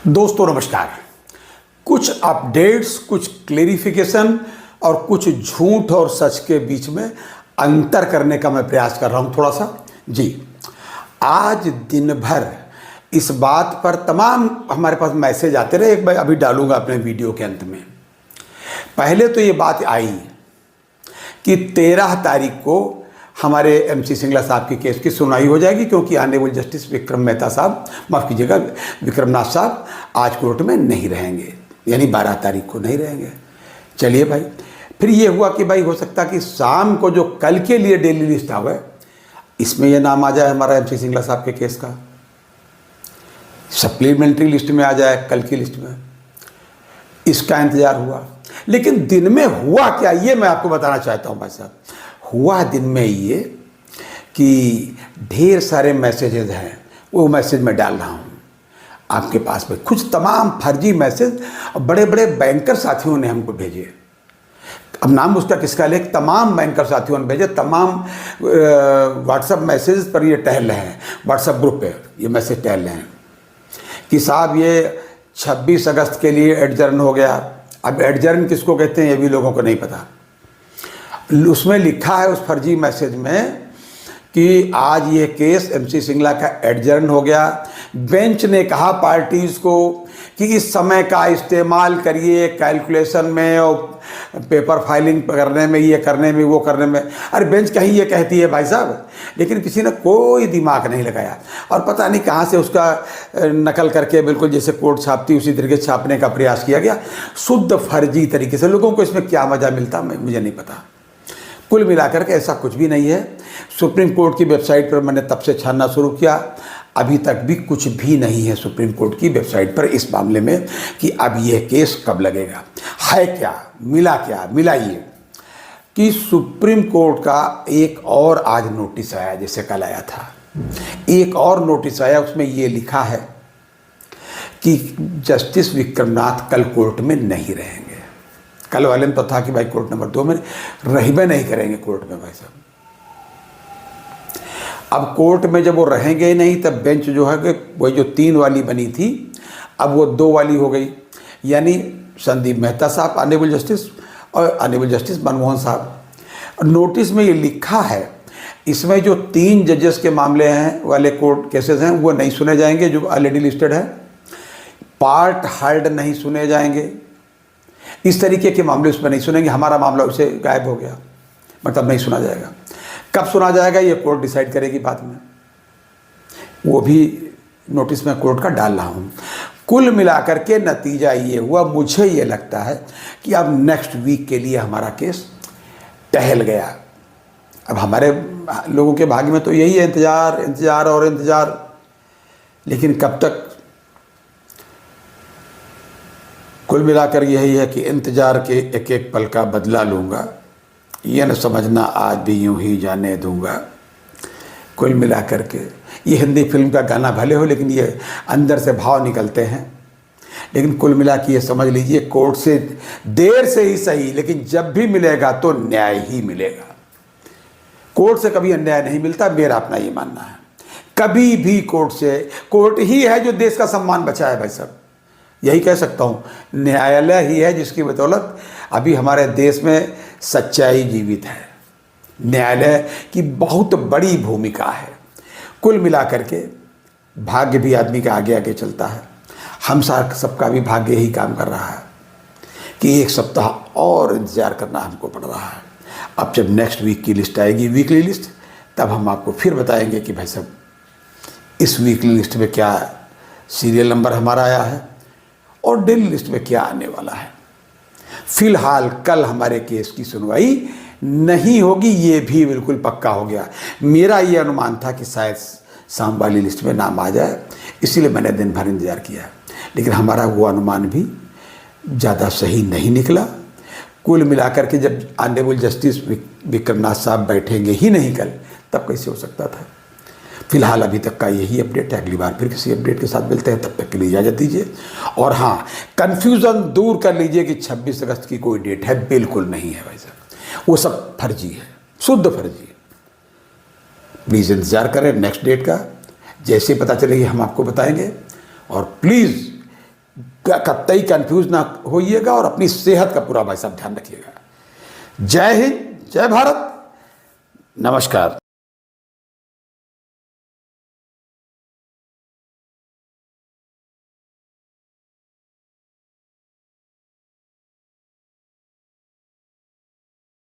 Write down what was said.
दोस्तों नमस्कार। कुछ अपडेट्स, कुछ क्लेरिफिकेशन और कुछ झूठ और सच के बीच में अंतर करने का मैं प्रयास कर रहा हूं थोड़ा सा। जी, आज दिन भर इस बात पर तमाम हमारे पास मैसेज आते रहे। एक बार अभी डालूंगा अपने वीडियो के अंत में। पहले तो ये बात आई कि 13 तारीख को हमारे MC सिंगला साहब की केस की सुनवाई हो जाएगी, क्योंकि ऑनरेबल जस्टिस विक्रम मेहता साहब, माफ़ कीजिएगा विक्रमनाथ साहब, आज कोर्ट में नहीं रहेंगे, यानी 12 तारीख को नहीं रहेंगे। चलिए भाई, फिर ये हुआ कि भाई हो सकता कि शाम को जो कल के लिए डेली लिस्ट आवे, इसमें यह नाम आ जाए हमारा MC सिंगला साहब के केस का, सप्लीमेंट्री लिस्ट में आ जाए कल की लिस्ट में। इसका इंतजार हुआ, लेकिन दिन में हुआ क्या ये मैं आपको बताना चाहता हूँ भाई साहब। हुआ दिन में ये कि ढेर सारे मैसेजेस हैं, वो मैसेज मैं डाल रहा हूँ आपके पास में। कुछ तमाम फर्जी मैसेज बड़े बड़े बैंकर साथियों ने हमको भेजे। अब नाम उसका किसका ले, तमाम बैंकर साथियों ने भेजे, तमाम व्हाट्सएप मैसेज पर ये टहल रहे हैं, व्हाट्सएप ग्रुप पे ये मैसेज टहल रहे हैं कि साहब ये 26 अगस्त के लिए एडजर्न हो गया। अब एडजर्न किसको कहते हैं ये भी लोगों को नहीं पता। उसमें लिखा है उस फर्जी मैसेज में कि आज ये केस MC सिंगला का एडजर्न हो गया। बेंच ने कहा पार्टीज़ को कि इस समय का इस्तेमाल करिए कैलकुलेशन में और पेपर फाइलिंग करने में, ये करने में, वो करने में। अरे बेंच कहीं ये कहती है भाई साहब, लेकिन किसी ने कोई दिमाग नहीं लगाया और पता नहीं कहाँ से उसका नकल करके बिल्कुल जैसे कोर्ट छापती उसी तरीके छापने का प्रयास किया गया, शुद्ध फर्जी तरीके से। लोगों को इसमें क्या मज़ा मिलता मुझे नहीं पता। कुल मिलाकर के ऐसा कुछ भी नहीं है। सुप्रीम कोर्ट की वेबसाइट पर मैंने तब से छानना शुरू किया, अभी तक भी कुछ भी नहीं है सुप्रीम कोर्ट की वेबसाइट पर इस मामले में कि अब यह केस कब लगेगा, है क्या, मिला ये कि सुप्रीम कोर्ट का एक और आज नोटिस आया, जैसे कल आया था एक और नोटिस आया। उसमें ये लिखा है कि जस्टिस विक्रमनाथ कल कोर्ट में नहीं रहेंगे। कल वाले में तो था कि भाई कोर्ट नंबर 2 में रहबे नहीं करेंगे कोर्ट में भाई साहब। अब कोर्ट में जब वो रहेंगे ही नहीं, तब बेंच जो है वही जो 3 वाली बनी थी अब वो 2 वाली हो गई, यानी संदीप मेहता साहब ऑनरेबल जस्टिस और ऑनरेबल जस्टिस मनमोहन साहब। नोटिस में ये लिखा है इसमें जो 3 जजेस के मामले हैं वाले कोर्ट केसेस हैं वो नहीं सुने जाएंगे, जो ऑलरेडी लिस्टेड है। पार्ट हर्ड नहीं सुने जाएंगे, इस तरीके के मामले उसमें नहीं सुनेंगे। हमारा मामला उसे गायब हो गया, मतलब नहीं सुना जाएगा। कब सुना जाएगा ये कोर्ट डिसाइड करेगी बाद में, वो भी नोटिस में कोर्ट का डाल रहा हूँ। कुल मिलाकर के नतीजा ये हुआ, मुझे ये लगता है कि अब नेक्स्ट वीक के लिए हमारा केस टहल गया। अब हमारे लोगों के भाग्य में तो यही है, इंतजार और इंतजार। लेकिन कब तक, कुल मिलाकर यही है कि इंतजार के एक एक पल का बदला लूँगा, ये न समझना आज भी यूं ही जाने दूंगा। कुल मिलाकर के ये हिंदी फिल्म का गाना भले हो, लेकिन ये अंदर से भाव निकलते हैं। लेकिन कुल मिला के ये समझ लीजिए, कोर्ट से देर से ही सही, लेकिन जब भी मिलेगा तो न्याय ही मिलेगा। कोर्ट से कभी अन्याय नहीं मिलता, मेरा अपना ये मानना है। कभी भी कोर्ट ही है जो देश का सम्मान बचाए भाई साहब। यही कह सकता हूँ, न्यायालय ही है जिसकी बदौलत अभी हमारे देश में सच्चाई जीवित है। न्यायालय की बहुत बड़ी भूमिका है। कुल मिलाकर के भाग्य भी आदमी का आगे आगे चलता है। हम सबका भी भाग्य ही काम कर रहा है कि एक सप्ताह और इंतज़ार करना हमको पड़ रहा है। अब जब नेक्स्ट वीक की लिस्ट आएगी, वीकली लिस्ट, तब हम आपको फिर बताएंगे कि भाई साहब इस वीकली लिस्ट में क्या सीरियल नंबर हमारा आया है और डेली लिस्ट में क्या आने वाला है। फिलहाल कल हमारे केस की सुनवाई नहीं होगी, ये भी बिल्कुल पक्का हो गया। मेरा ये अनुमान था कि शायद शाम वाली लिस्ट में नाम आ जाए, इसीलिए मैंने दिन भर इंतजार किया, लेकिन हमारा वो अनुमान भी ज़्यादा सही नहीं निकला। कुल मिलाकर के जब ऑनरेबल जस्टिस विक्रमनाथ साहब बैठेंगे ही नहीं कल, तब कैसे हो सकता था। फिलहाल अभी तक का यही अपडेट है। अगली बार फिर किसी अपडेट के साथ मिलते हैं, तब तक के लिए इजाज़त दीजिए। और हाँ, कन्फ्यूज़न दूर कर लीजिए कि 26 अगस्त की कोई डेट है, बिल्कुल नहीं है भाई साहब, वो सब फर्जी है, शुद्ध फर्जी है। प्लीज़ इंतज़ार करें नेक्स्ट डेट का, जैसे पता चलेगी हम आपको बताएंगे। और प्लीज़ कतई कंफ्यूज ना होइएगा और अपनी सेहत का पूरा भाई साहब ध्यान रखिएगा। जय हिंद, जय भारत, नमस्कार।